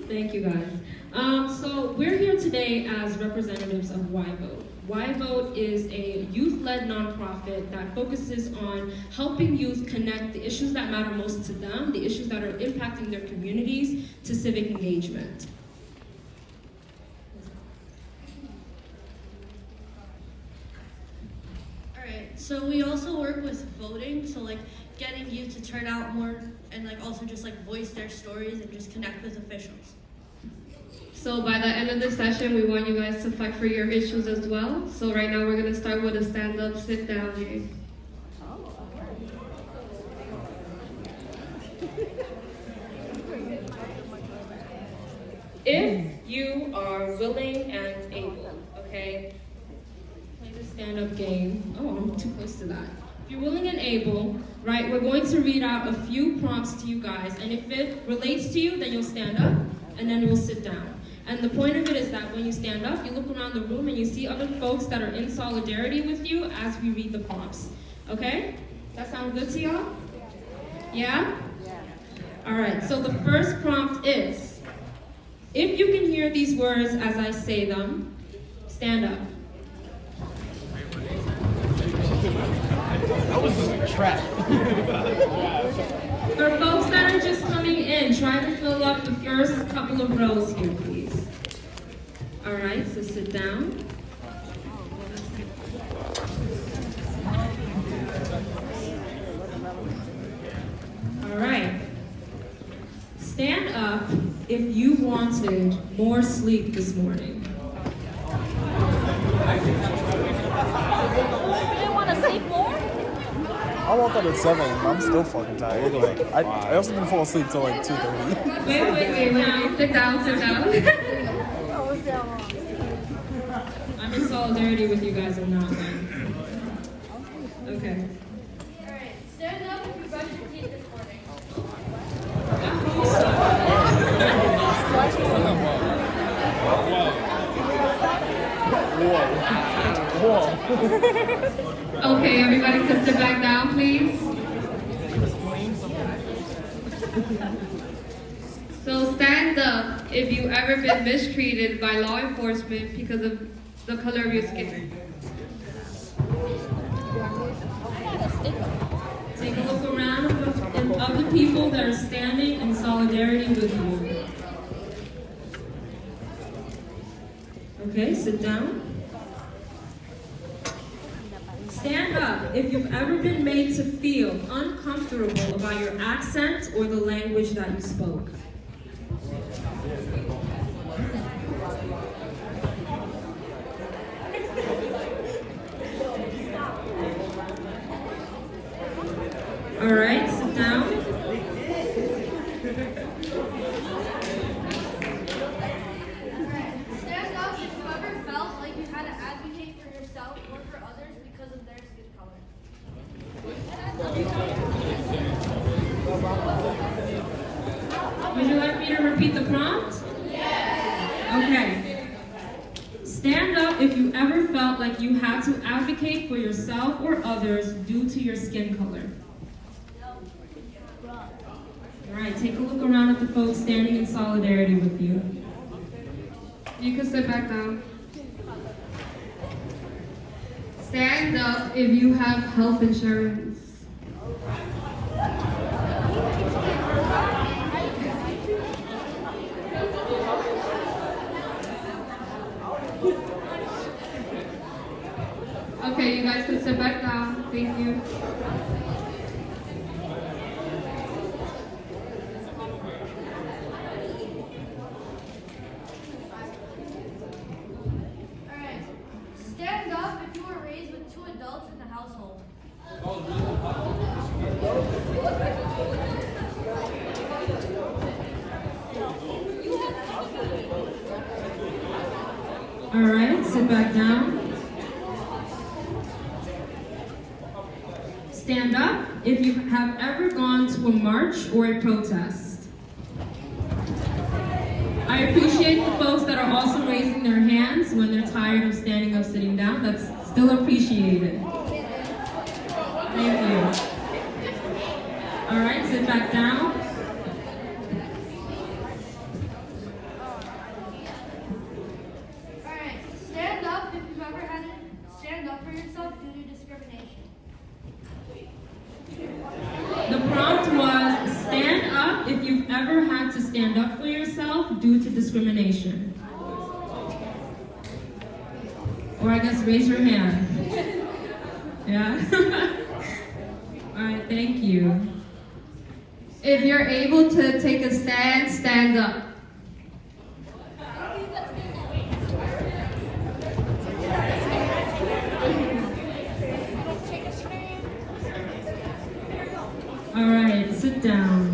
Thank you guys. So we're here today as representatives of YVote. YVote is a youth-led nonprofit that focuses on helping youth connect the issues that matter most to them, the issues that are impacting their communities, to civic engagement. Alright, so we also work with voting, so like getting youth to turn out more and like also just like voice their stories and just connect with officials. So by the end of the session, we want you guys to fight for your issues as well. So right now we're going to start with a stand-up, sit-down game. If you are willing and able, okay? Play the stand-up game. Oh, I'm too close to that. If you're willing and able, right, we're going to read out a few prompts to you guys, and if it relates to you, then you'll stand up, and then we'll sit down. And the point of it is that when you stand up, you look around the room and you see other folks that are in solidarity with you as we read the prompts. Okay? That sound good to y'all? Yeah? All right, so the first prompt is, if you can hear these words as I say them, stand up. That was just a trap. For folks that are just coming in, try to fill up the first couple of rows here, please. All right, so sit down. All right. Stand up if you wanted more sleep this morning. You want to sleep more? I woke up at 7. I'm still fucking tired. Like, I also didn't fall asleep till like 2:30. Wait. Sit down, sit down. I'm in solidarity with you guys on that one. Okay. Alright, stand up if you brush your teeth this morning. Whoa. Okay, everybody can sit back down, please. So stand up if you've ever been mistreated by law enforcement because of the color of your skin. Take a look around of the people that are standing in solidarity with you. Okay, sit down. Stand up if you've ever been made to feel uncomfortable about your accent or the language that you spoke. All right, sit down. Stand up if you ever felt like you had to advocate for yourself or for others because of their skin color. Would you like me to repeat the prompt? Yes. Okay. Stand up if you ever felt like you had to advocate for yourself or others due to your skin color. All right, take a look around at the folks standing in solidarity with you. You can sit back down. Stand up if you have health insurance. Okay, you guys can sit back down. Thank you. Alright, stand up if you were raised with 2 adults in the household. All right, sit back down. Stand up if you have ever gone to a march or a protest. I appreciate the folks that are also raising their hands when they're tired of standing up, sitting down. That's still appreciated. Thank you. All right, sit back down. prompt was stand up if you've ever had to stand up for yourself due to discrimination. Or I guess raise your hand. Yeah? All right, thank you. If you're able to take a stand, stand up. All right, sit down.